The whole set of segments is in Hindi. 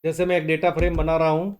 जैसे मैं एक डेटा फ्रेम बना रहा हूं,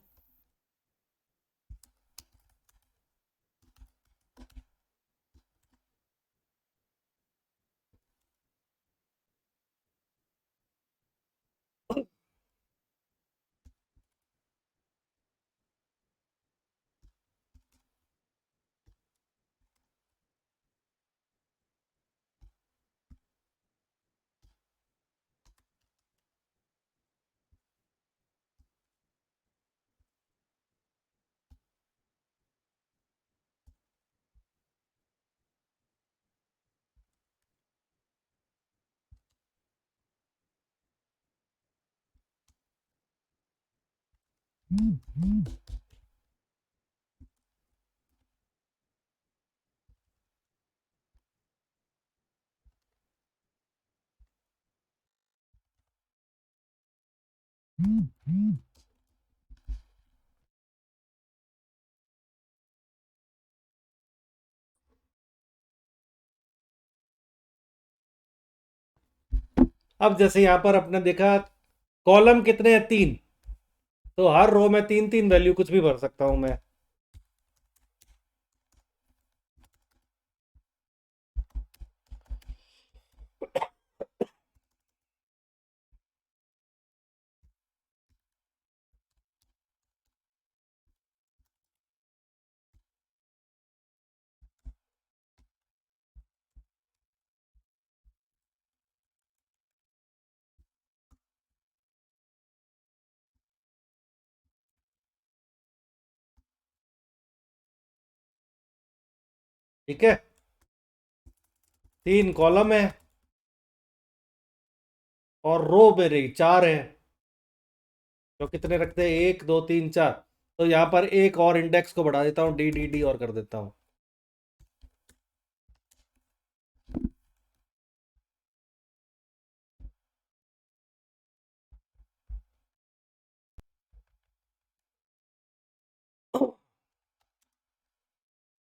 अब जैसे यहां पर आपने देखा कॉलम कितने हैं, 3। तो हर रो में 3 3 वैल्यू कुछ भी भर सकता हूं मैं। ठीक है, 3 कॉलम है और रो मेरी 4 है। तो कितने रखते हैं, 1 2 3 4। तो यहां पर एक और इंडेक्स को बढ़ा देता हूं, डी डी डी और कर देता हूं।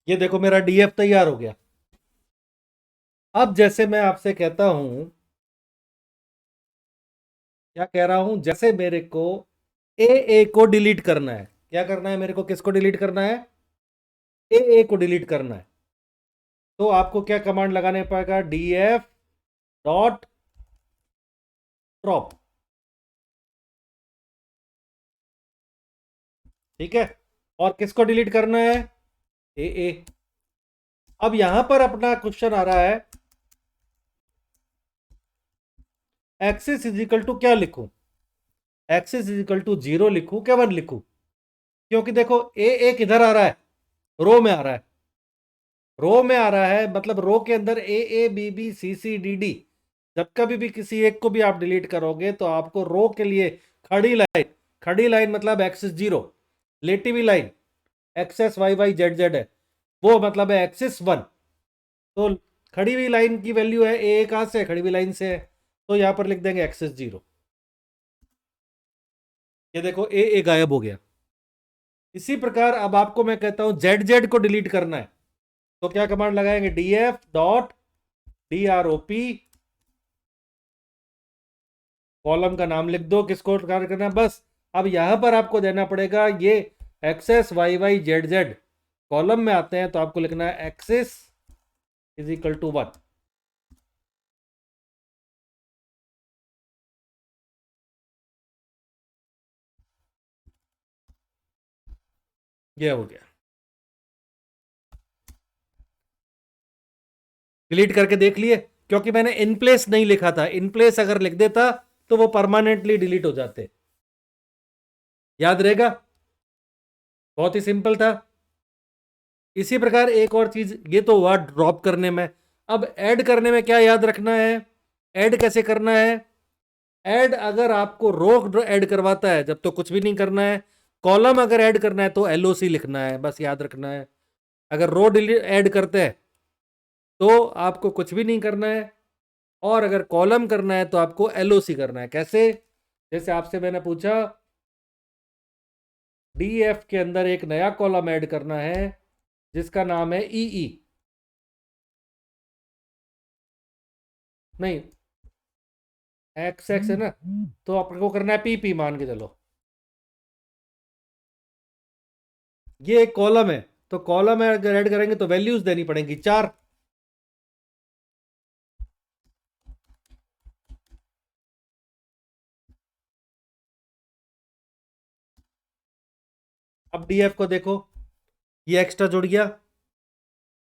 ये देखो मेरा डीएफ तैयार हो गया। अब जैसे मैं आपसे कहता हूं, क्या कह रहा हूं, जैसे मेरे को ए को डिलीट करना है। क्या करना है मेरे को, किसको डिलीट करना है, ए को डिलीट करना है। तो आपको क्या कमांड लगाने पड़ेगा, डीएफ डॉट ड्रॉप। ठीक है, और किसको डिलीट करना है, ए। अब यहां पर अपना क्वेश्चन आ रहा है, एक्सिस इज इक्वल टू क्या लिखूं, एक्सिस इज इक्वल टू 0 लिखूं क्या 1 लिखूं। क्योंकि देखो ए किधर आ रहा है, रो में आ रहा है। रो में आ रहा है मतलब रो के अंदर A B B C C D D. जब कभी भी किसी एक को भी आप डिलीट करोगे तो आपको रो के लिए खड़ी लाइन मतलब एक्सिस 0, लेटी हुई line axis Y Y Z Z है, वो मतलब है एक्सिस 1। तो खड़ी हुई लाइन की वैल्यू है ए, कहां से, खड़ी हुई लाइन से है। तो यहां पर लिख देंगे एक्सिस 0। ये देखो ए गायब हो गया। इसी प्रकार अब आपको मैं कहता हूं जेड जेड को डिलीट करना है। तो क्या कमांड लगाएंगे, DF dot D R O P, column का नाम लिख दो, किसको कार्य करना है बस। अब यहां पर आपको देना पड़ेगा ये axis Y Y Z Z, column में आते हैं तो आपको लिखना है एक्सिस इज इक्वल टू 1। ये हो गया। डिलीट करके देख लिए, क्योंकि मैंने इन प्लेस नहीं लिखा था, इन प्लेस अगर लिख देता तो वो परमानेंटली डिलीट हो जाते। याद रहेगा, बहुत ही सिंपल था। इसी प्रकार एक और चीज, ये तो हुआ ड्रॉप करने में। अब ऐड करने में क्या याद रखना है, ऐड कैसे करना है। ऐड अगर आपको रो ऐड करवाता है जब तो कुछ भी नहीं करना है। कॉलम अगर ऐड करना है तो एलओसी लिखना है, बस याद रखना है। अगर रो ऐड करते हैं तो आपको कुछ भी नहीं करना है। और अगर कॉलम करना है तो आपको एलओसी करना है। कैसे, जैसे आपसे मैंने पूछा डीएफ के अंदर एक नया कॉलम ऐड करना है जिसका नाम है ई। नहीं, एक्स एक्स है ना, तो आपको करना है पी मान के चलो। ये एक कॉलम है, तो कॉलम में अगर ऐड करेंगे तो वैल्यूज देनी पड़ेंगी 4। अब डीएफ को देखो, ये एक्स्ट्रा जुड़ गया।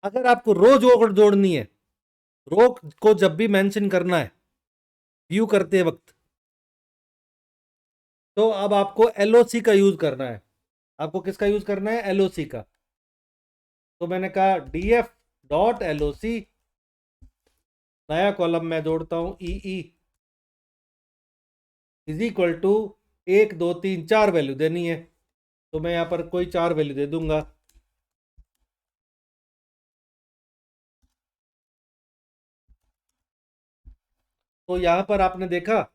अगर आपको रो जोड़नी है, रो को जब भी मेंशन करना है व्यू करते वक्त, तो अब आपको एलओसी का यूज करना है। आपको किसका यूज करना है? एलओसी का। तो मैंने कहा डीएफ डॉट एलओसी, नया कॉलम मैं जोड़ता हूं E is equal to 1 2 3 4 value देनी है, तो मैं यहां पर कोई 4 वैल्यू दे दूंगा। तो यहां पर आपने देखा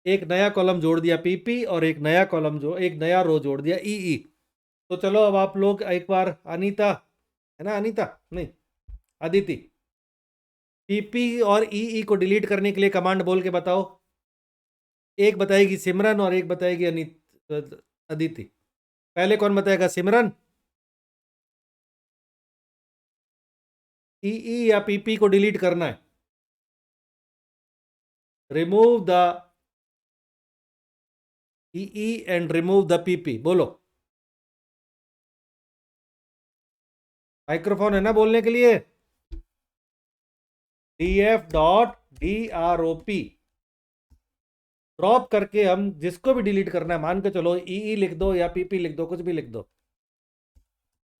एक नया कॉलम जोड़ दिया पीपी, और एक नया कॉलम जो एक नया रो जोड़ दिया ई। तो चलो अब आप लोग एक बार, अनीता है ना, अनीता नहीं, अदिति, पीपी और ई को डिलीट करने के लिए कमांड बोल के बताओ। एक बताएगी सिमरन और एक बताएगी अदिति। पहले कौन बताएगा? सिमरन। ई या पीपी को डिलीट करना है। Remove the E and remove the PP, बोलो। माइक्रोफोन है ना बोलने के लिए? df डॉट drop ड्रॉप करके हम जिसको भी डिलीट करना है, मान के चलो ई लिख दो या पीपी लिख दो, कुछ भी लिख दो।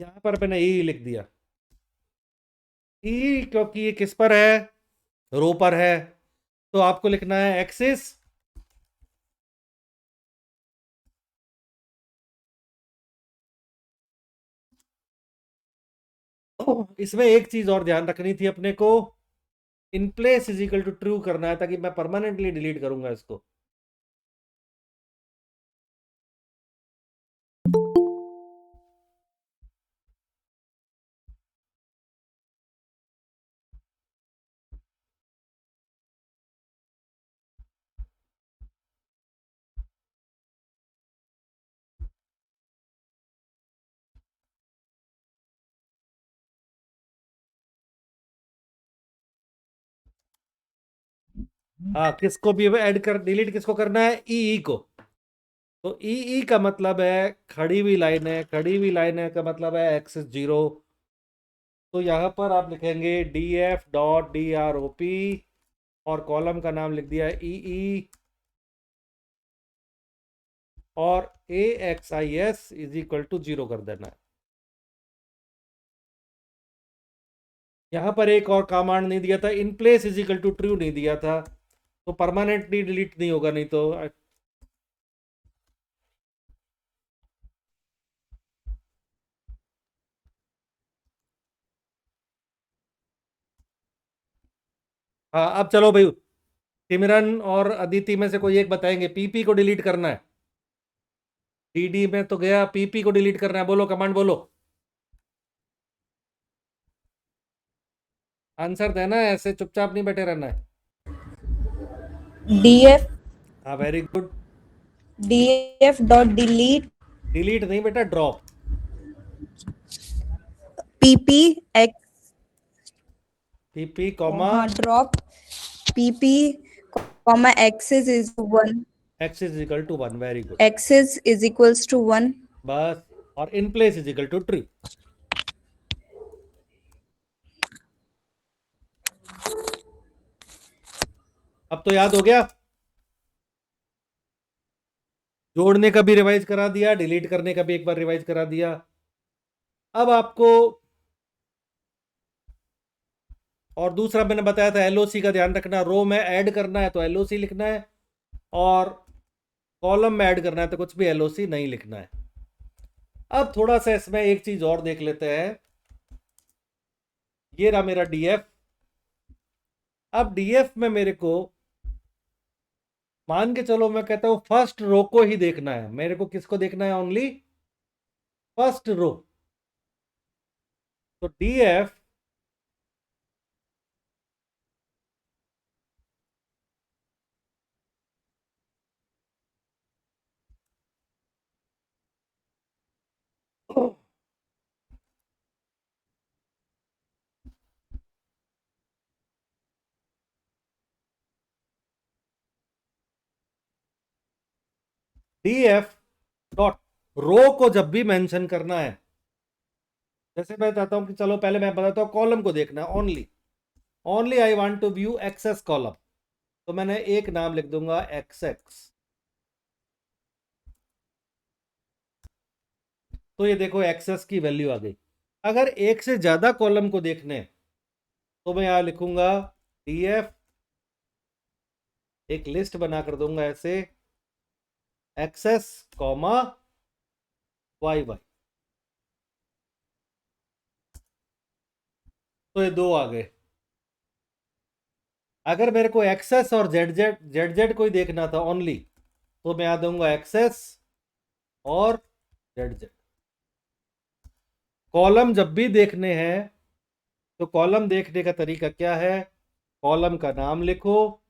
यहां पर मैंने ई लिख दिया। ई क्योंकि ये किस पर है? रो पर है, तो आपको लिखना है एक्सिस इसमें एक चीज और ध्यान रखनी थी अपने को, in place is equal to true करना है, ताकि मैं परमानेंटली डिलीट करूंगा इसको। हाँ, किसको भी ऐड कर, डिलीट किसको करना है? ई को। तो ई का मतलब है खड़ी हुई लाइन है, खड़ी हुई लाइन है का मतलब है एक्सिस 0। तो यहां पर आप लिखेंगे डी एफ डॉट DROP, और कॉलम का नाम लिख दिया ई, और AXIS इज इक्वल टू 0 कर देना है। यहां पर एक और कमांड नहीं दिया था, in place is equal to true नहीं दिया था, तो परमानेंटली डिलीट नहीं होगा, नहीं तो। हाँ, अब चलो भाई, सिमरन और अदिति में से कोई एक बताएंगे, पीपी को डिलीट करना है। डीडी में तो गया, पीपी को डिलीट करना है, बोलो कमांड बोलो। आंसर देना है, ऐसे चुपचाप नहीं बैठे रहना है। df हाँ, very good. df dot delete delete नहीं बेटा, drop. pp x PP comma हाँ drop pp comma axis is 1 X is equal to 1, very good. axis is equals to 1 बस, और in place is equal to true. अब तो याद हो गया, जोड़ने का भी रिवाइज करा दिया, डिलीट करने का भी एक बार रिवाइज करा दिया। अब आपको, और दूसरा मैंने बताया था एलओसी का ध्यान रखना, रो में ऐड करना है तो एलओसी लिखना है, और कॉलम में ऐड करना है तो कुछ भी एलओसी नहीं लिखना है। अब थोड़ा सा इसमें एक चीज और देख लेते हैं। ये रहा मेरा डीएफ। अब डीएफ में मेरे को, मान के चलो मैं कहता हूं फर्स्ट रो को ही देखना है, मेरे को किसको देखना है? Only first row. तो डीएफ df डॉट रो को जब भी मेंशन करना है, जैसे मैं चाहता हूं कि चलो पहले मैं बताता हूं कॉलम को देखना है, only I want to view axis column, तो मैंने एक नाम लिख दूंगा xx। तो ये देखो एक्सेस की वैल्यू आ गई। अगर एक से ज्यादा कॉलम को देखने तो मैं यहां लिखूंगा df, एक लिस्ट बना कर दूंगा ऐसे एक्सेस कॉमा वाई वाई, तो ये दो आ गए। अगर मेरे को एक्सेस और जेड जेड जेड जेड को ही देखना था ओनली, तो मैं आ दूंगा एक्सेस और जेड जेड। कॉलम जब भी देखने हैं तो कॉलम देखने का तरीका क्या है, कॉलम का नाम लिखो,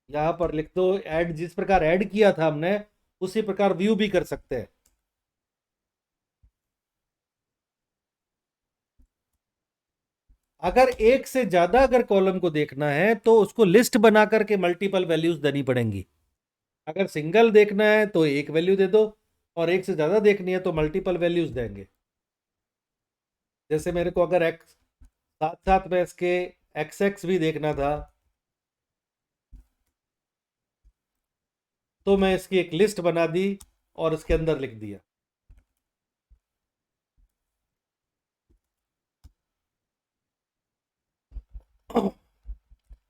यहां पर लिख दो ऐड, जिस प्रकार ऐड किया था हमने उसी प्रकार व्यू भी कर सकते हैं। अगर एक से ज्यादा अगर कॉलम को देखना है तो उसको लिस्ट बना करके मल्टीपल वैल्यूज देनी पड़ेंगी। अगर सिंगल देखना है तो एक वैल्यू दे दो, और एक से ज्यादा देखनी है तो मल्टीपल वैल्यूज देंगे। जैसे मेरे को अगर एक्स साथ साथ में इसके एक्स एक्स भी देखना था, तो मैं इसकी एक लिस्ट बना दी और इसके अंदर लिख दिया।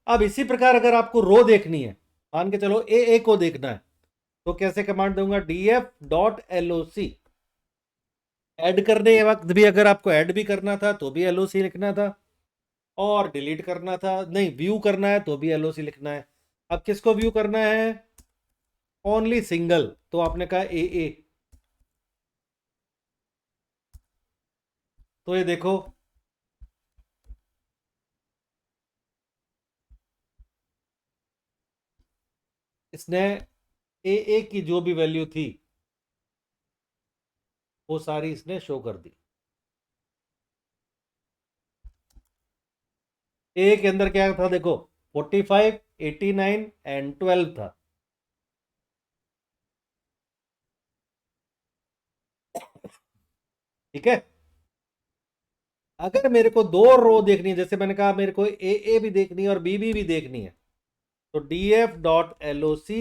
अब इसी प्रकार अगर आपको रो देखनी है, मान के चलो ए को देखना है, तो कैसे कमांड दूंगा df डॉट loc। ऐड करने के वक्त भी अगर आपको ऐड भी करना था तो भी loc लिखना था, और डिलीट करना था, नहीं व्यू करना है तो भी loc लिखना है। अब किसको व्यू करना है, ओनली सिंगल, तो आपने कहा ए। तो ये देखो इसने ए की जो भी वैल्यू थी वो सारी इसने शो कर दी। ए के अंदर क्या था देखो, 45, 89 एंड 12 था। ठीक है। अगर मेरे को दो रो देखनी है, जैसे मैंने कहा मेरे को ए भी देखनी है और बी भी देखनी है, तो df डॉट loc,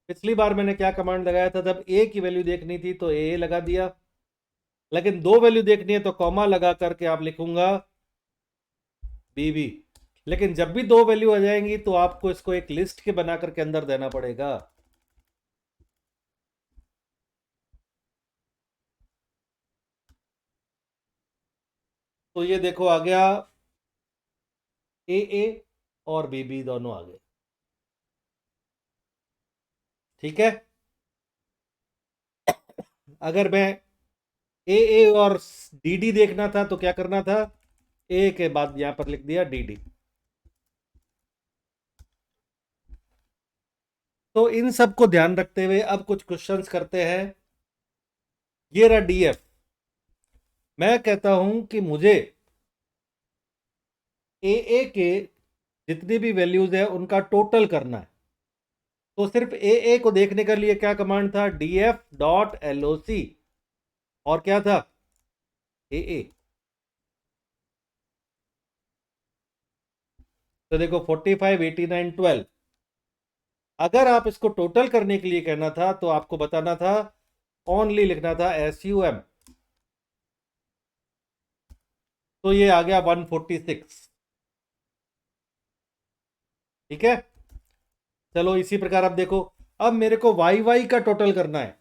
पिछली बार मैंने क्या कमांड लगाया था, जब ए की वैल्यू देखनी थी तो ए लगा दिया, लेकिन दो वैल्यू देखनी है तो कॉमा लगा करके आप लिखूंगा बी। लेकिन जब भी दो वैल्यू आ जाएंगी तो आपको इसको एक लिस्ट के बना करके अंदर देना पड़ेगा। तो ये देखो आ गया ए और बी दोनों आ गए। ठीक है। अगर मैं ए और डी देखना था तो क्या करना था, ए के बाद यहां पर लिख दिया डी। तो इन सब को ध्यान रखते हुए अब कुछ क्वेश्चंस करते हैं। ये रहा डीएफ। मैं कहता हूं कि मुझे ए के जितनी भी वैल्यूज है उनका टोटल करना है, तो सिर्फ ए को देखने के लिए क्या कमांड था, df डॉट loc, और क्या था ए। तो देखो 45, 89, 12। अगर आप इसको टोटल करने के लिए कहना था तो आपको बताना था, ओनली लिखना था sum, तो ये आ गया 146। ठीक है। चलो इसी प्रकार अब देखो, अब मेरे को वाई वाई का टोटल करना है,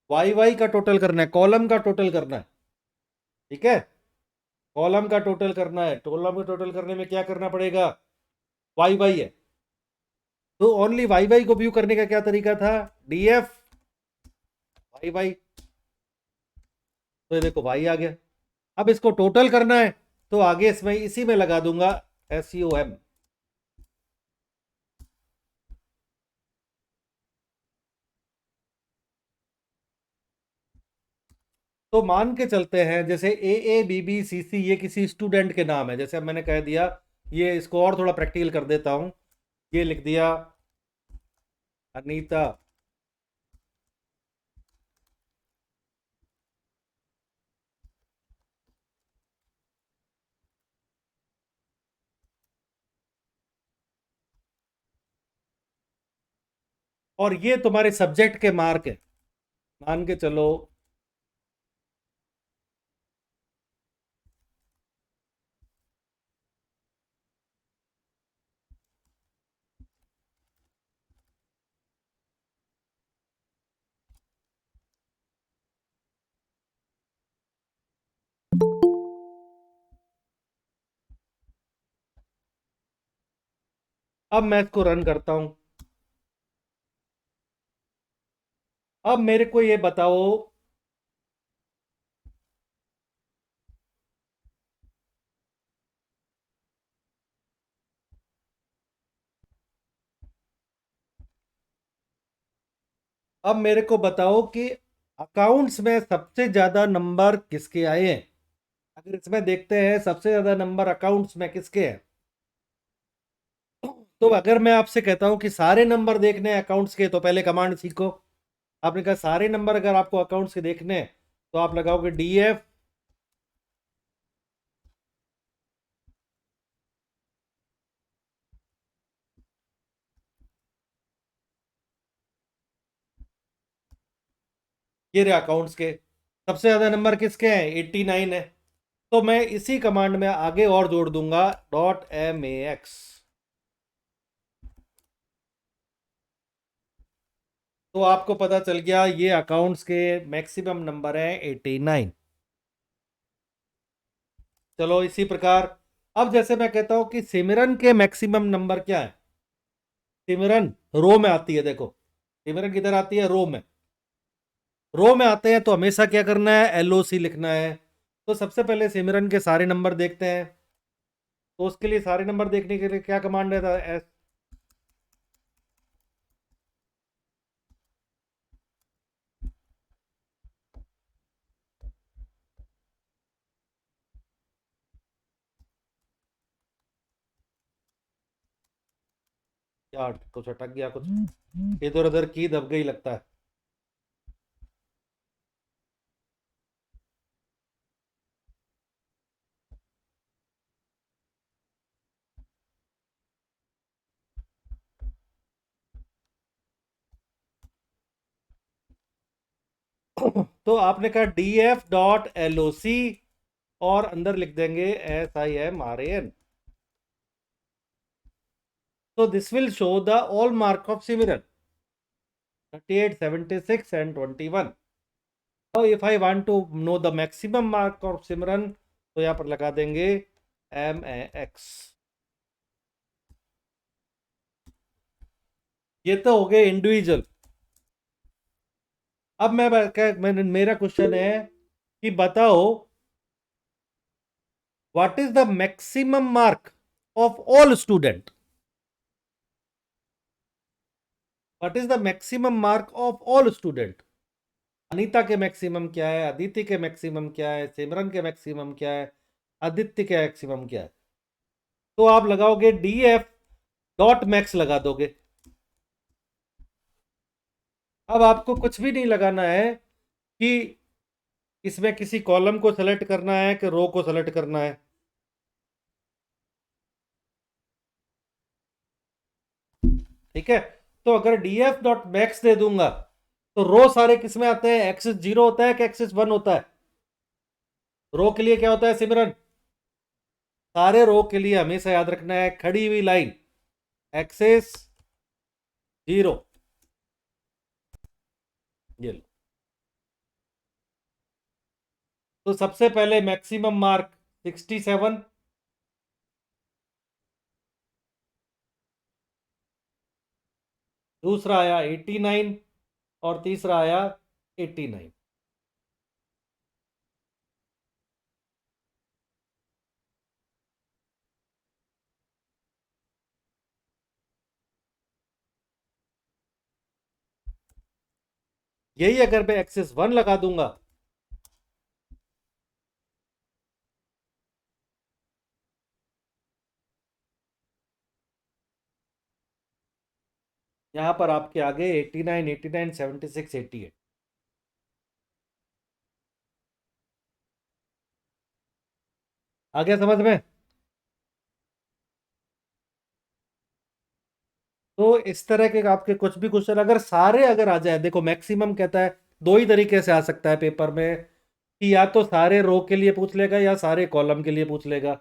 वाई वाई का टोटल करना है, कॉलम का टोटल करना है। ठीक है। कॉलम का टोटल करना है, कॉलम का टोटल करने में क्या करना पड़ेगा, वाई वाई है, तो ओनली वाई वाई को व्यू करने का क्या तरीका था, df वाई वाई, तो ये देखो वाई आ गया। अब इसको टोटल करना है तो आगे इसमें इसी में लगा दूंगा sum। तो मान के चलते हैं जैसे ए बी सी सी ये किसी स्टूडेंट के नाम है, जैसे अब मैंने कह दिया, ये इसको और थोड़ा प्रैक्टिकल कर देता हूं, ये लिख दिया अनीता और ये तुम्हारे सब्जेक्ट के मार्क है, मान के चलो। अब मैं इसको रन करता हूं। अब मेरे को ये बताओ, अब मेरे को बताओ कि अकाउंट्स में सबसे ज्यादा नंबर किसके आए हैं। अगर इसमें देखते हैं सबसे ज्यादा नंबर अकाउंट्स में किसके हैं, तो अगर मैं आपसे कहता हूं कि सारे नंबर देखने हैं अकाउंट्स के, तो पहले कमांड सीखो। आपने कहा सारे नंबर अगर आपको अकाउंट्स के देखने हैं, तो आप लगाओगे डीएफ ये रहे अकाउंट्स के। सबसे ज्यादा नंबर किसके हैं, 89 है। तो मैं इसी कमांड में आगे और जोड़ दूंगा .max। तो आपको पता चल गया ये अकाउंट्स के मैक्सिमम नंबर हैं 89। चलो इसी प्रकार, अब जैसे मैं कहता हूं कि सिमरन के मैक्सिमम नंबर क्या है। सिमरन रो में आती है, देखो सिमरन किधर आती है, रो में। रो में आते हैं तो हमेशा क्या करना है, एलओसी लिखना है। तो सबसे पहले सिमरन के सारे नंबर देखते हैं। तो उसके लिए सारे नंबर देखने के लिए क्या कमांड है, यार कुछ अटक गया, कुछ इधर उधर की दब गई लगता है। तो आपने कहा df.loc और अंदर लिख देंगे SIMRAN। तो this will show the all mark of Simran 38, 76 and 21। Now if I want to know the maximum mark of सिमरन, तो यहाँ पर लगा देंगे MAX। ये तो हो गए इंडिविजुअल। अब मेरा क्वेश्चन है कि बताओ what is the maximum mark of all student. What is the maximum mark of all student. Anita के मैक्सिमम क्या है, अदिति के मैक्सिमम क्या है, सिमरन के मैक्सिमम क्या है, आदित्य के मैक्सिमम क्या है। तो आप लगाओगे df.max लगा दोगे। अब आपको कुछ भी नहीं लगाना है कि इसमें किसी कॉलम को सेलेक्ट करना है कि रो को सेलेक्ट करना है। ठीक है। तो अगर df.max दे दूंगा, तो रो सारे किस में आते हैं, एक्सिस 0 होता है कि एक्सिस 1 होता है। रो के लिए क्या होता है सिमरन, सारे रो के लिए हमेशा याद रखना है खड़ी हुई लाइन एक्सिस 0। ये लो। तो सबसे पहले मैक्सिमम मार्क 67, दूसरा आया 89 और तीसरा आया 89। यही अगर मैं एक्सिस 1 लगा दूंगा, यहां पर आपके आगे 89, 89, 76, 88। आ गया समझ में। तो इस तरह के आपके कुछ भी क्वेश्चन अगर सारे अगर आ जाए, देखो मैक्सिमम कहता है दो ही तरीके से आ सकता है पेपर में, कि या तो सारे रो के लिए पूछ लेगा या सारे कॉलम के लिए पूछ लेगा।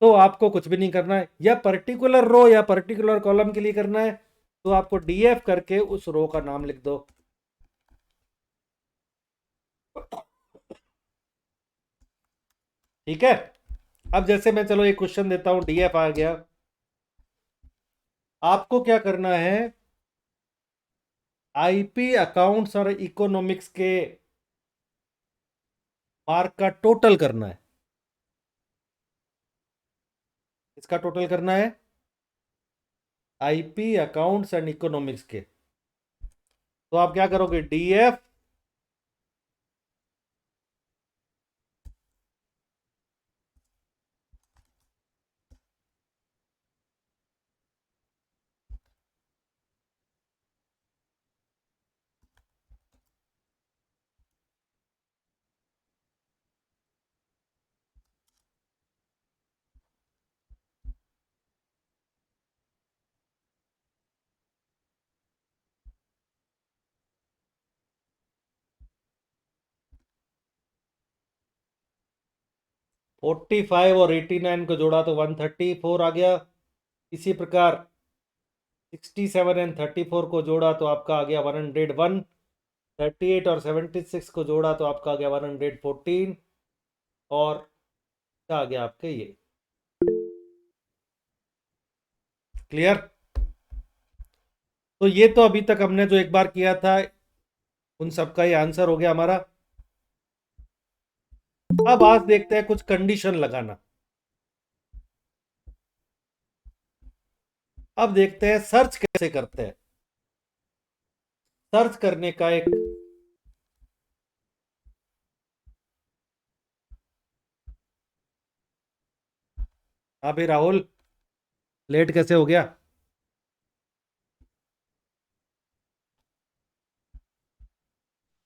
तो आपको कुछ भी नहीं करना है, या पर्टिकुलर रो या पर्टिकुलर कॉलम के लिए करना है, तो आपको डीएफ करके उस रो का नाम लिख दो। ठीक है। अब जैसे मैं चलो एक क्वेश्चन देता हूं, डीएफ आ गया। आपको क्या करना है, आईपी अकाउंट्स और इकोनॉमिक्स के मार्क का टोटल करना है। इसका टोटल करना है आईपी अकाउंट्स एंड इकोनॉमिक्स के। तो आप क्या करोगे, डीएफ फोर्टी फाइव और 89 को जोड़ा तो 134 आ गया। इसी प्रकार 67 एंड 34 को जोड़ा तो आपका आ गया 101। 38 और 76 को जोड़ा तो आपका आ गया 114। और क्या आ गया आपके ये, क्लियर। तो ये तो अभी तक हमने जो एक बार किया था उन सबका ये आंसर हो गया हमारा। अब आज देखते हैं कुछ कंडीशन लगाना। अब देखते हैं सर्च कैसे करते हैं। सर्च करने का एक, हाँ भाई राहुल, लेट कैसे हो गया।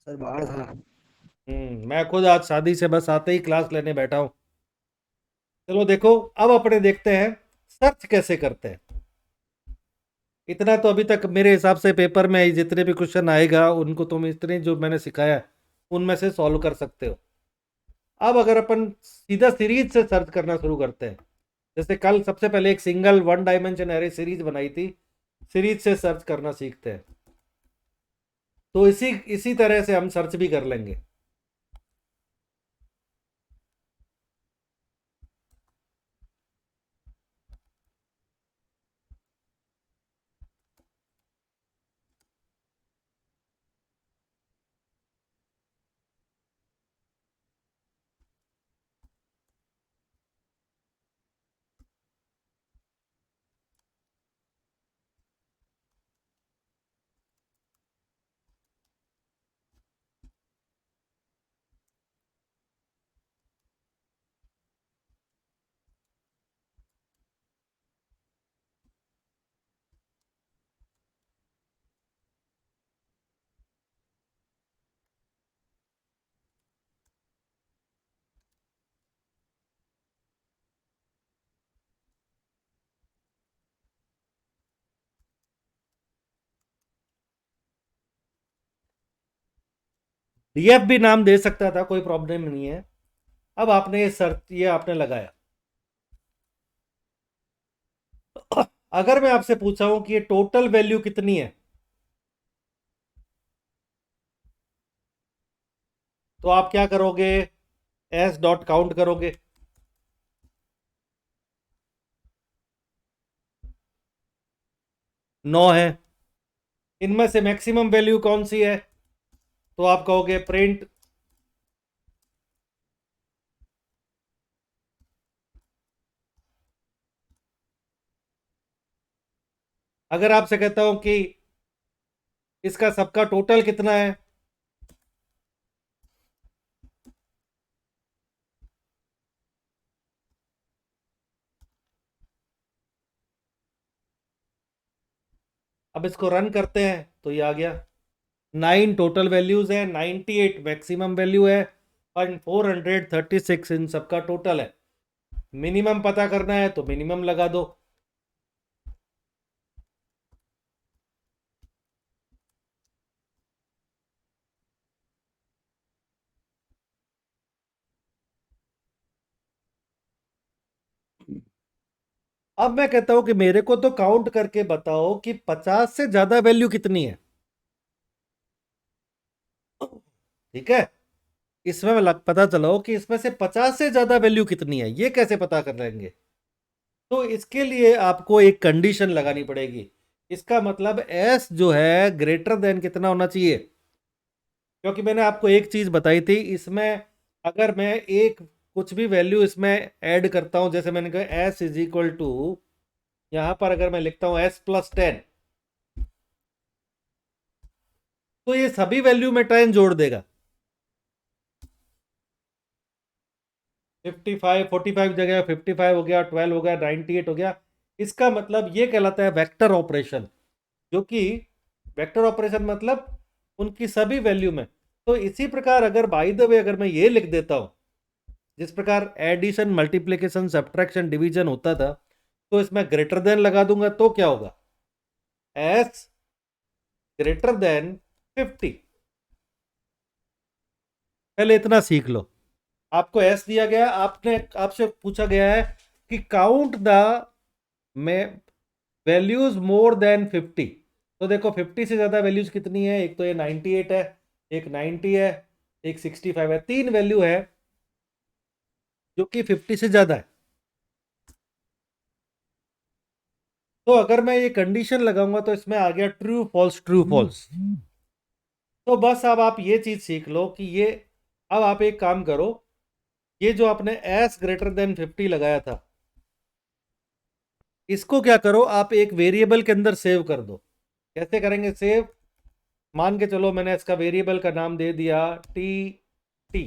सर बाहर था। मैं खुद आज शादी से बस आते ही क्लास लेने बैठा हूं। चलो देखो, अब अपने देखते हैं सर्च कैसे करते हैं। इतना तो अभी तक मेरे हिसाब से पेपर में जितने भी क्वेश्चन आएगा उनको तुम इतने जो मैंने सिखाया है उनमें से सॉल्व कर सकते हो। अब अगर अपन सीधा सीरीज से सर्च करना शुरू करते हैं, जैसे कल सबसे पहले एक single one dimension array series बनाई थी, सीरीज से सर्च करना सीखते हैं। तो इसी इसी तरह से हम सर्च भी कर लेंगे। डीएफ भी नाम दे सकता था, कोई प्रॉब्लम नहीं है। अब आपने ये सर्च, ये आपने लगाया। अगर मैं आपसे पूछा हूं कि ये टोटल वैल्यू कितनी है, तो आप क्या करोगे, एस डॉट काउंट करोगे। नौ है। इनमें से मैक्सिमम वैल्यू कौन सी है, तो आप कहोगे प्रिंट। अगर आपसे कहता हूं कि इसका सबका टोटल कितना है, अब इसको रन करते हैं तो ये आ गया। 9 टोटल वैल्यूज है, 98 मैक्सिमम वैल्यू है, और 436 इन सबका टोटल है। मिनिमम पता करना है तो मिनिमम लगा दो। अब मैं कहता हूं कि मेरे को तो काउंट करके बताओ कि 50 से ज्यादा वैल्यू कितनी है। ठीक है, इसमें पता चलो कि इसमें से 50 से ज्यादा वैल्यू कितनी है, ये कैसे पता कर लेंगे? तो इसके लिए आपको एक कंडीशन लगानी पड़ेगी। इसका मतलब एस जो है ग्रेटर देन कितना होना चाहिए? क्योंकि मैंने आपको एक चीज बताई थी, इसमें अगर मैं एक कुछ भी वैल्यू इसमें ऐड करता हूं, जैसे मैंने कहा एस इज इक्वल टू, यहां पर अगर मैं लिखता हूं एस प्लस 10, तो ये सभी वैल्यू में 10 जोड़ देगा। 55 45 जगह 55 हो गया, 12 हो गया, 98 हो गया। इसका मतलब ये कहलाता है वेक्टर ऑपरेशन, जो कि वेक्टर ऑपरेशन मतलब उनकी सभी वैल्यू में। तो इसी प्रकार अगर बाय द वे अगर मैं ये लिख देता हूं, जिस प्रकार एडिशन मल्टीप्लिकेशन सब्ट्रैक्शन डिवीजन होता था, तो इसमें ग्रेटर देन लगा दूंगा तो क्या होगा? S greater than 50। पहले इतना सीख लो। आपको एस दिया गया, आपने आपसे पूछा गया है कि काउंट द में वैल्यूज मोर देन 50। तो देखो 50 से ज्यादा वैल्यूज कितनी है? एक तो ये 98 है, एक 90 है, एक 65 है। तीन वैल्यू है जो कि 50 से ज्यादा है। तो अगर मैं ये कंडीशन लगाऊंगा तो इसमें आ गया ट्रू फॉल्स ट्रू फॉल्स। तो बस अब आप ये चीज सीख लो कि ये, अब आप एक काम करो, ये जो आपने एस ग्रेटर देन 50 लगाया था, इसको क्या करो, आप एक वेरिएबल के अंदर सेव कर दो। कैसे करेंगे सेव? मान के चलो मैंने इसका वेरिएबल का नाम दे दिया टी टी।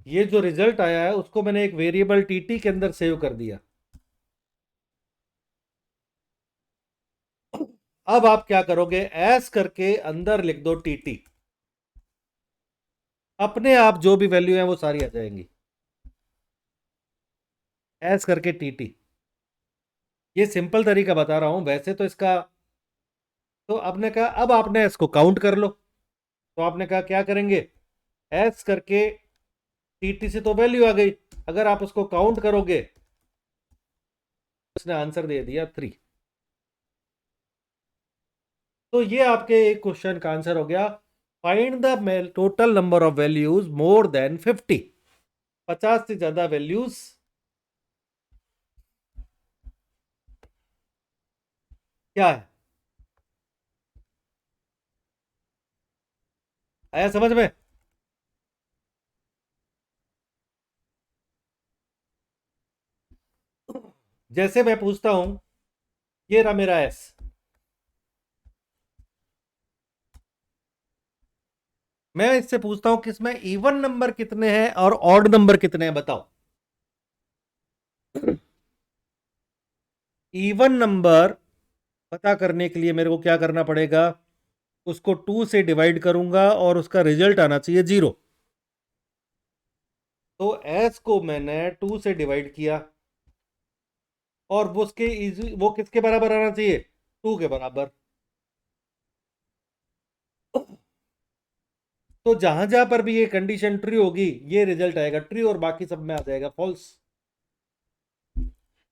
ये जो रिजल्ट आया है उसको मैंने एक वेरिएबल टी टी के अंदर सेव कर दिया। अब आप क्या करोगे, एस करके अंदर लिख दो टी टी। अपने आप जो भी वैल्यू है वो सारी आ जाएंगी। एस करके टी टी। ये सिंपल तरीका बता रहा हूं, वैसे तो इसका, तो आपने कहा अब आपने इसको काउंट कर लो। तो आपने कहा क्या करेंगे, एस करके टीटी से तो वैल्यू आ गई, अगर आप उसको काउंट करोगे, उसने आंसर दे दिया 3। तो ये आपके एक क्वेश्चन का आंसर हो गया। Find the total number of values more than 50। 50 से ज्यादा वैल्यूज क्या है? आया समझ में? जैसे मैं पूछता हूं, ये रहा मेरा एस, मैं इससे पूछता हूं कि इसमें इवन नंबर कितने हैं और ऑड नंबर कितने हैं, बताओ। इवन नंबर पता करने के लिए मेरे को क्या करना पड़ेगा, उसको 2 से डिवाइड करूंगा और उसका रिजल्ट आना चाहिए 0। तो एस को मैंने 2 से डिवाइड किया और वो उसके वो किसके बराबर आना चाहिए? 2 के बराबर। तो जहां जहां पर भी ये कंडीशन ट्रू होगी ये रिजल्ट आएगा ट्रू, और बाकी सब में आ जाएगा फॉल्स।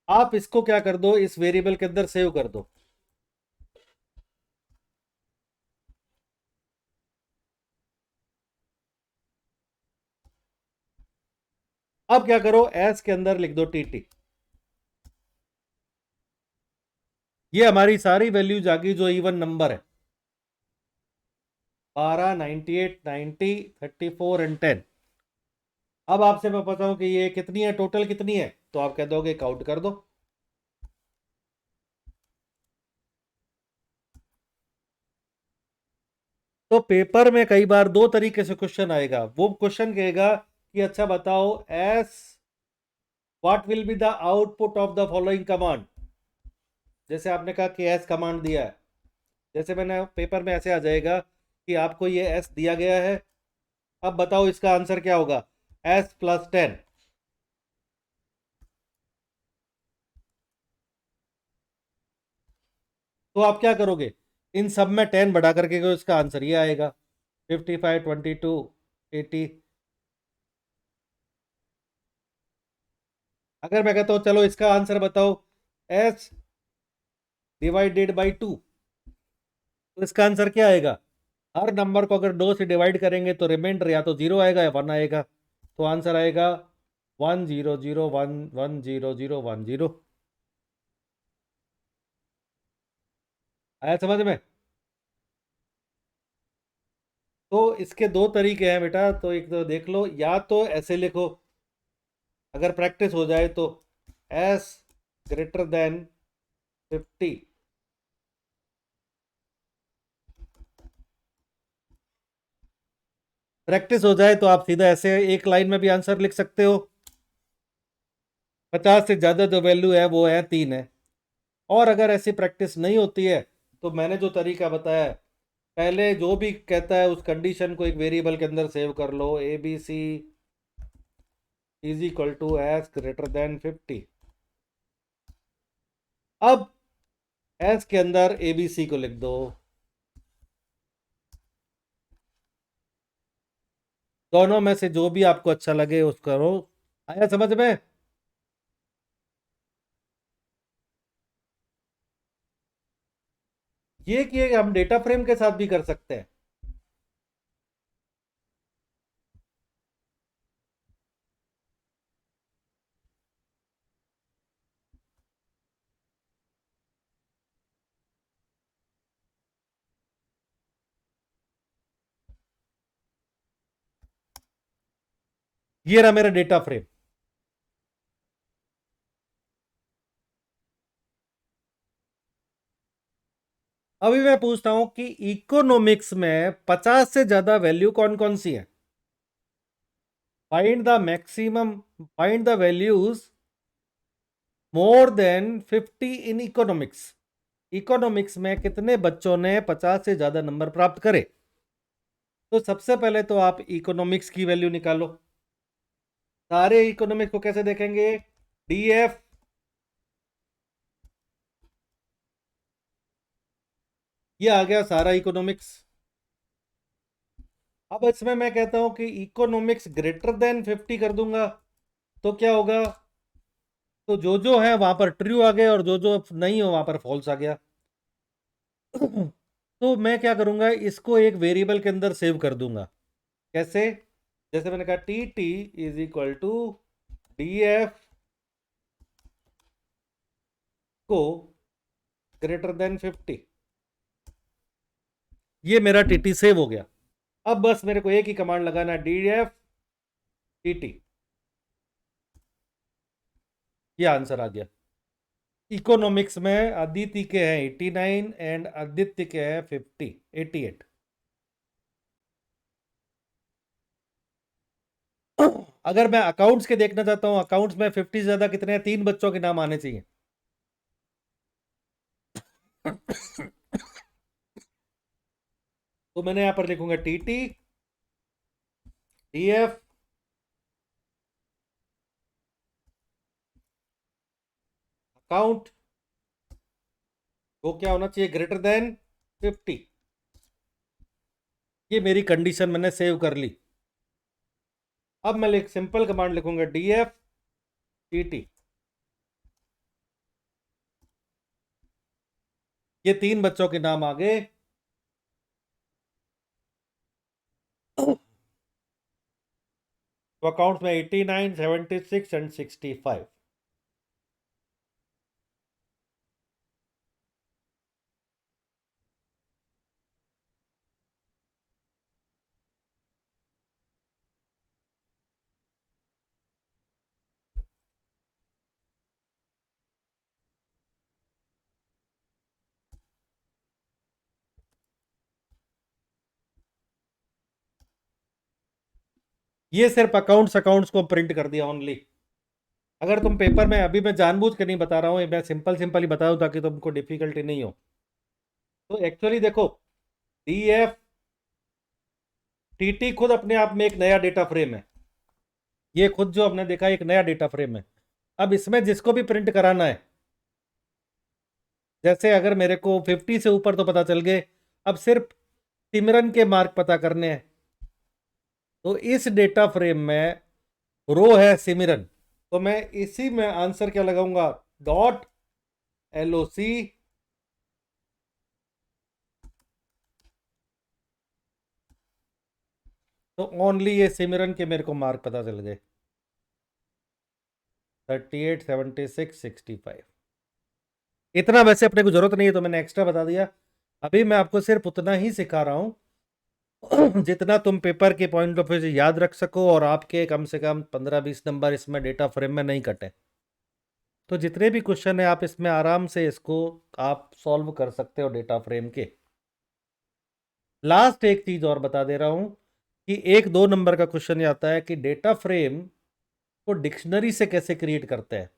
आप इसको क्या कर दो, इस वेरिएबल के अंदर सेव कर दो। अब क्या करो, एस के अंदर लिख दो टीटी। ये हमारी सारी वैल्यूज आ गई जो इवन नंबर है, 12 98 90 34 एंड 10। अब आपसे मैं बताऊं कि ये कितनी है, टोटल कितनी है, तो आप कह दोगे काउंट कर दो। तो पेपर में कई बार दो तरीके से क्वेश्चन आएगा। वो क्वेश्चन कहेगा कि अच्छा बताओ S what will be the output of the following command. जैसे आपने कहा कि एस कमांड दिया है, जैसे मैंने पेपर में ऐसे आ जाएगा कि आपको ये एस दिया गया है, अब बताओ इसका आंसर क्या होगा, एस प्लस 10। तो आप क्या करोगे, इन सब में 10 बढ़ा करके इसका आंसर ये आएगा 55 22 80। अगर मैं कहता हूँ चलो इसका आंसर बताओ, s डिवाइडेड बाई 2, तो इसका आंसर क्या आएगा? हर नंबर को अगर 2 से डिवाइड करेंगे तो रिमाइंडर या तो 0 आएगा या 1 आएगा, तो आंसर आएगा 100110010। आया समझ में? तो इसके दो तरीके हैं बेटा, तो एक तो देख लो, या तो ऐसे लिखो अगर प्रैक्टिस हो जाए तो, s ग्रेटर देन 50, प्रैक्टिस हो जाए तो आप सीधा ऐसे एक लाइन में भी आंसर लिख सकते हो। 50 से ज़्यादा जो वैल्यू है वो है 3 है। और अगर ऐसी प्रैक्टिस नहीं होती है तो मैंने जो तरीका बताया है, पहले जो भी कहता है उस कंडीशन को एक वेरिएबल के अंदर सेव कर लो, ABC is equal to S greater than 50। अब एस के अंदर ABC को लिख दो, दोनों में से जो भी आपको अच्छा लगे उस करो। आया समझ में? ये कि हम डेटा फ्रेम के साथ भी कर सकते हैं। ये रहा मेरा डेटा फ्रेम। अभी मैं पूछता हूं कि इकोनॉमिक्स में 50 से ज्यादा वैल्यू कौन कौन सी है? Find the maximum, find the values more than 50 in economics. Economics में कितने बच्चों ने 50 से ज्यादा नंबर प्राप्त करे? तो सबसे पहले तो आप इकोनॉमिक्स की वैल्यू निकालो। सारे इकोनॉमिक्स को कैसे देखेंगे? डीएफ ये आ गया सारा इकोनॉमिक्स। अब इसमें मैं कहता हूं कि इकोनॉमिक्स ग्रेटर देन 50 कर दूंगा, तो क्या होगा? तो जो है वहां पर ट्रू आ गया और जो नहीं हो वहां पर फॉल्स आ गया। तो मैं क्या करूंगा, इसको एक वेरिएबल के अंदर सेव कर दूंगा। कैसे? जैसे मैंने कहा T T is equal to D F को ग्रेटर देन 50। ये मेरा टीटी सेव हो गया। अब बस मेरे को एक ही कमांड लगाना है, डी एफ टी टी। ये आंसर आ गया। इकोनॉमिक्स में अदिति के हैं 89 एंड आदित्य के हैं 88। अगर मैं अकाउंट्स के देखना चाहता हूं, अकाउंट्स में 50 से ज्यादा कितने हैं? 3 बच्चों के नाम आने चाहिए। तो मैंने यहां पर लिखूंगा टीटी डीएफ अकाउंट वो क्या होना चाहिए? Greater than 50। ये मेरी कंडीशन मैंने सेव कर ली। अब मैं सिंपल कमांड लिखूंगा डीएफ टीटी। ये 3 बच्चों के नाम आ गए। तो अकाउंट में 89, 76 एंड 65। ये सिर्फ अकाउंट्स अकाउंट्स को प्रिंट कर दिया ओनली। अगर तुम पेपर में, अभी मैं जानबूझ के नहीं बता रहा हूँ, मैं सिंपल सिंपल ही बता दूं ताकि तुमको डिफिकल्टी नहीं हो। तो एक्चुअली देखो, डी एफ टी टी खुद अपने आप में एक नया डेटा फ्रेम है। ये खुद जो हमने देखा एक नया डेटा फ्रेम है। अब इसमें जिसको भी प्रिंट कराना है, जैसे अगर मेरे को 50 से ऊपर तो पता चल गए, अब सिर्फ सिमरन के मार्क पता करने हैं। तो इस डेटा फ्रेम में रो है सिमरन, तो मैं इसी में आंसर क्या लगाऊंगा, डॉट LOC तो ओनली ये सिमरन के मेरे को मार्क पता चल गए 38, 76, 65। इतना वैसे अपने को जरूरत नहीं है तो मैंने एक्स्ट्रा बता दिया। अभी मैं आपको सिर्फ उतना ही सिखा रहा हूं जितना तुम पेपर के पॉइंट ऑफ व्यू से याद रख सको और आपके कम से कम 15-20 नंबर इसमें डेटा फ्रेम में नहीं कटे। तो जितने भी क्वेश्चन है आप इसमें आराम से इसको आप सॉल्व कर सकते हो डेटा फ्रेम के। लास्ट एक चीज और बता दे रहा हूं कि 1-2 नंबर का क्वेश्चन आता है कि डेटा फ्रेम को डिक्शनरी से कैसे क्रिएट करते हैं।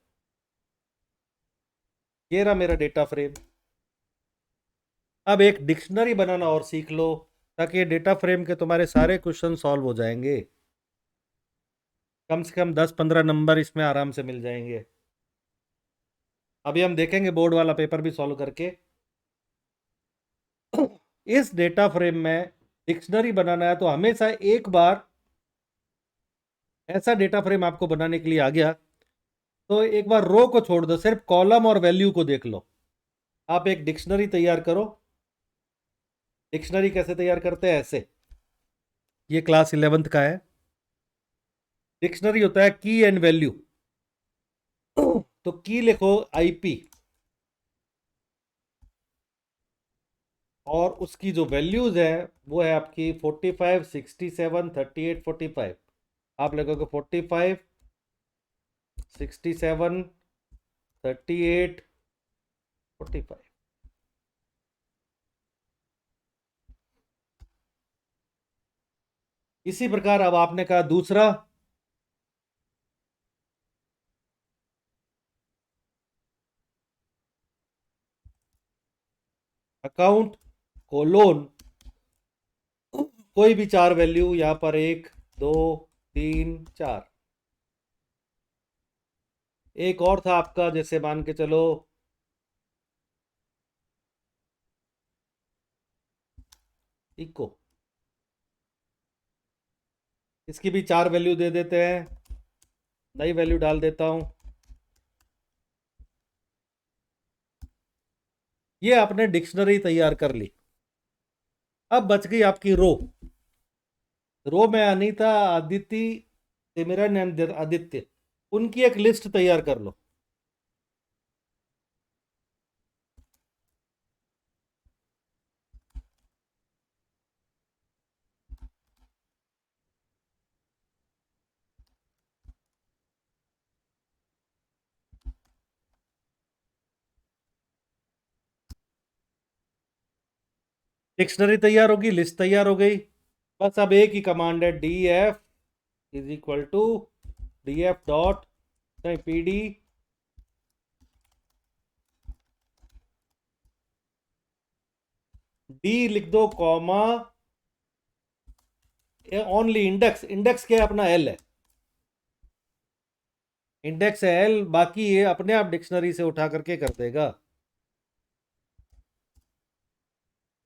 ये रहा मेरा डेटा फ्रेम। अब एक डिक्शनरी बनाना और सीख लो ताकि डेटा फ्रेम के तुम्हारे सारे क्वेश्चन सॉल्व हो जाएंगे। कम से कम 10-15 नंबर इसमें आराम से मिल जाएंगे। अभी हम देखेंगे बोर्ड वाला पेपर भी सॉल्व करके। इस डेटा फ्रेम में डिक्शनरी बनाना है तो हमेशा एक बार ऐसा डेटा फ्रेम आपको बनाने के लिए आ गया तो एक बार रो को छोड़ दो, सिर्फ कॉलम और वैल्यू को देख लो। आप एक डिक्शनरी तैयार करो। डिक्शनरी कैसे तैयार करते हैं, ऐसे। ये क्लास 11th का है। डिक्शनरी होता है की एंड वैल्यू। तो की लिखो IP और उसकी जो वैल्यूज है वो है आपकी 45, 67, 38, 45। आप लिखोगे 45, 67, 38, 45। इसी प्रकार अब आपने कहा दूसरा, अकाउंट कोलोन कोई भी 4 वैल्यू, यहां पर 1, 2, 3, 4। एक और था आपका, जैसे मान के चलो इको, इसकी भी 4 वैल्यू दे देते हैं। नई वैल्यू डाल देता हूं। ये आपने डिक्शनरी तैयार कर ली। अब बच गई आपकी रो। रो में अनीता, अदिति, सिमरन एंड आदित्य, उनकी एक लिस्ट तैयार कर लो। डिक्शनरी तैयार होगी, लिस्ट तैयार हो गई। बस अब एक ही कमांड है, DF is equal to DF dot PD D लिख दो, कॉमा ओनली इंडेक्स। इंडेक्स क्या है, अपना L है। इंडेक्स है L, बाकी ये अपने आप डिक्शनरी से उठा करके कर देगा।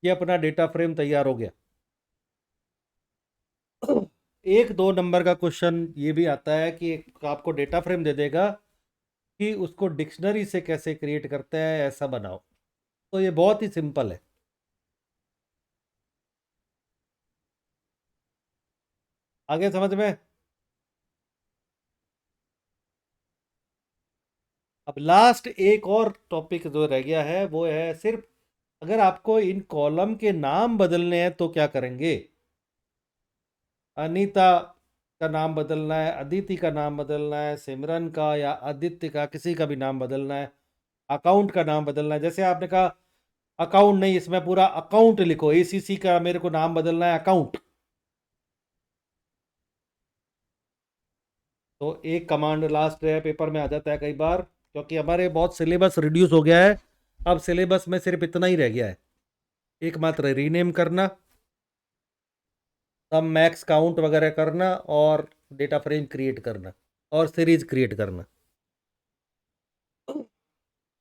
ये अपना डेटा फ्रेम तैयार हो गया। 1-2 नंबर का क्वेश्चन ये भी आता है कि आपको डेटा फ्रेम दे देगा कि उसको डिक्शनरी से कैसे क्रिएट करते हैं, ऐसा बनाओ। तो ये बहुत ही सिंपल है। आगे समझ में। अब लास्ट एक और टॉपिक जो रह गया है वो है सिर्फ, अगर आपको इन कॉलम के नाम बदलने हैं तो क्या करेंगे। अनीता का नाम बदलना है, अदिति का नाम बदलना है, सिमरन का या आदित्य का, किसी का भी नाम बदलना है, अकाउंट का नाम बदलना है। जैसे आपने कहा अकाउंट नहीं, इसमें पूरा अकाउंट लिखो, ACC का मेरे को नाम बदलना है अकाउंट। तो एक कमांड लास्ट है, पेपर में आ जाता है कई बार, क्योंकि हमारे बहुत सिलेबस रिड्यूस हो गया है। अब सिलेबस में सिर्फ इतना ही रह गया है, एकमात्र रीनेम करना, सब मैक्स काउंट वगैरह करना और डेटा फ्रेम क्रिएट करना और सीरीज क्रिएट करना।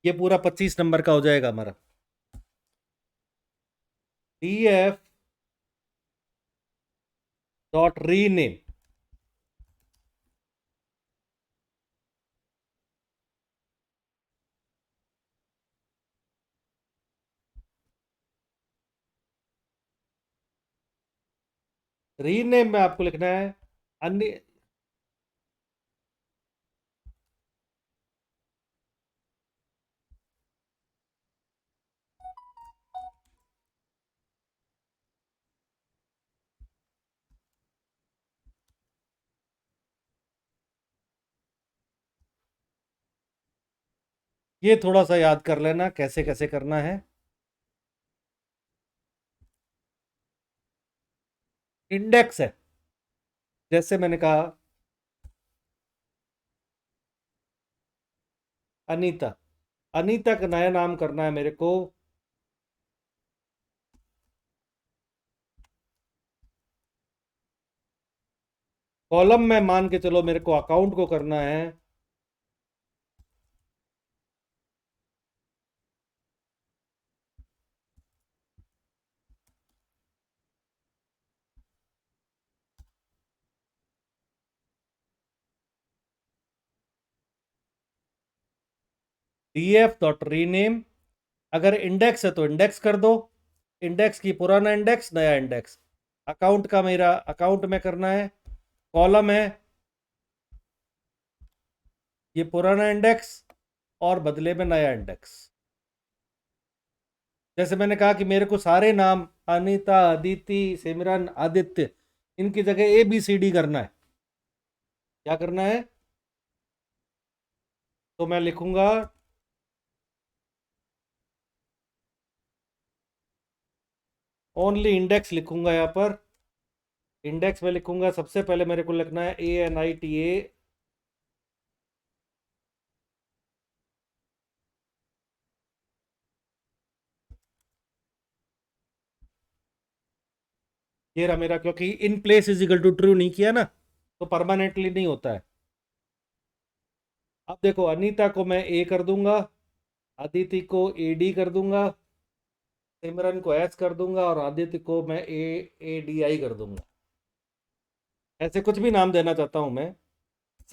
ये पूरा 25 नंबर का हो जाएगा हमारा। DF डॉट रीनेम, रीनेम में आपको लिखना है अन्य, ये थोड़ा सा याद कर लेना कैसे कैसे करना है। इंडेक्स है, जैसे मैंने कहा अनीता, अनीता का नया नाम करना है मेरे को, कॉलम में मान के चलो मेरे को अकाउंट को करना है df डॉट रीनेम। अगर इंडेक्स है तो इंडेक्स कर दो, इंडेक्स की पुराना इंडेक्स नया इंडेक्स। अकाउंट का मेरा अकाउंट में करना है, कॉलम है ये पुराना इंडेक्स और बदले में नया इंडेक्स। जैसे मैंने कहा कि मेरे को सारे नाम अनीता, अदिति, सिमरन, आदित्य, इनकी जगह ABCD करना है। क्या करना है? तो मैं लिखूंगा ओनली इंडेक्स, लिखूंगा यहाँ पर इंडेक्स में लिखूंगा सबसे पहले मेरे को लिखना है ANITA, ये रहा मेरा, क्योंकि in place is equal to true नहीं किया ना तो परमानेंटली नहीं होता है। अब देखो अनीता को मैं A कर दूंगा, अदिति को AD कर दूंगा, सिमरन को S कर दूंगा और आदित्य को मैं ADI कर दूंगा। ऐसे कुछ भी नाम देना चाहता हूं मैं,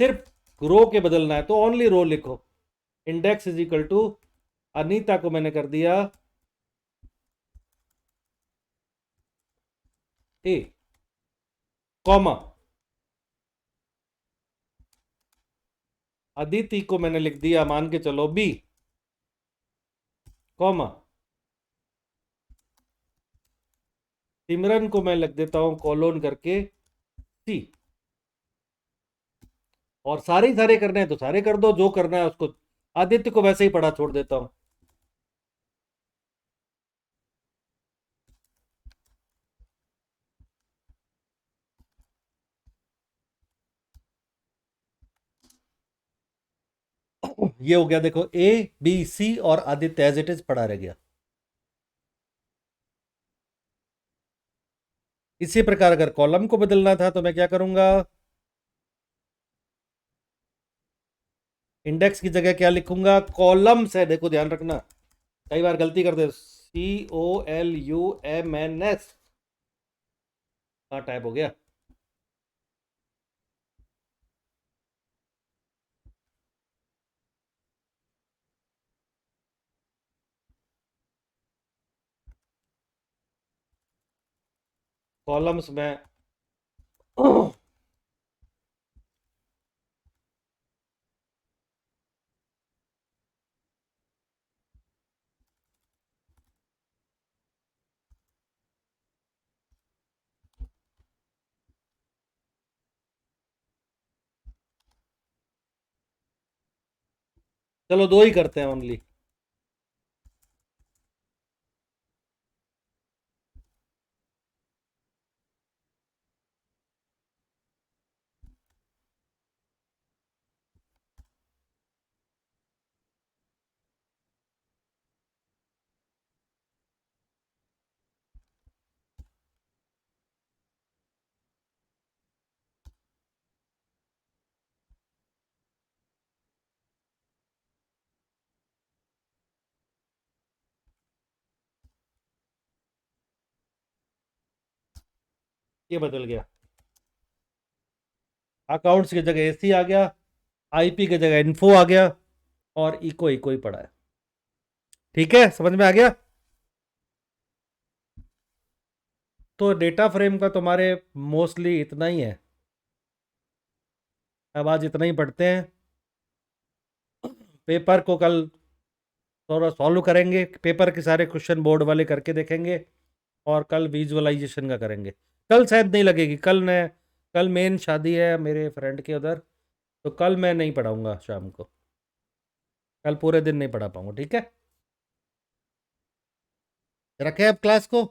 सिर्फ रो के बदलना है तो ओनली रो लिखो। इंडेक्स इज इक्वल टू अनीता को मैंने कर दिया A, कॉमा अदिति को मैंने लिख दिया मान के चलो B, कॉमा सिमरन को मैं लिख देता हूं कॉलोन करके C। और सारे ही सारे करने हैं तो सारे कर दो, जो करना है उसको। आदित्य को वैसे ही पढ़ा छोड़ देता हूं। ये हो गया, देखो ABC और आदित्य एज इट इज पढ़ा रह गया। इसी प्रकार अगर कॉलम को बदलना था तो मैं क्या करूंगा, इंडेक्स की जगह क्या लिखूंगा, कॉलम्स है, देखो ध्यान रखना कई बार गलती करते COLUMNS, हाँ टाइप हो गया। कॉलम्स में चलो दो ही करते हैं ओनली। ये बदल गया, अकाउंट्स की जगह AC आ गया, IP की जगह इन्फो आ गया और इको इको ही पड़ा है। ठीक है, समझ में आ गया? तो डेटा फ्रेम का तुम्हारे मोस्टली इतना ही है। अब आज इतना ही पढ़ते हैं। पेपर को कल थोड़ा सॉल्व करेंगे, पेपर के सारे क्वेश्चन बोर्ड वाले करके देखेंगे, और कल विजुअलाइजेशन का करेंगे। कल शायद नहीं लगेगी, कल मेन शादी है मेरे फ्रेंड के उधर, तो कल मैं नहीं पढ़ाऊंगा शाम को, कल पूरे दिन नहीं पढ़ा पाऊंगा। ठीक है, रखें अब क्लास को।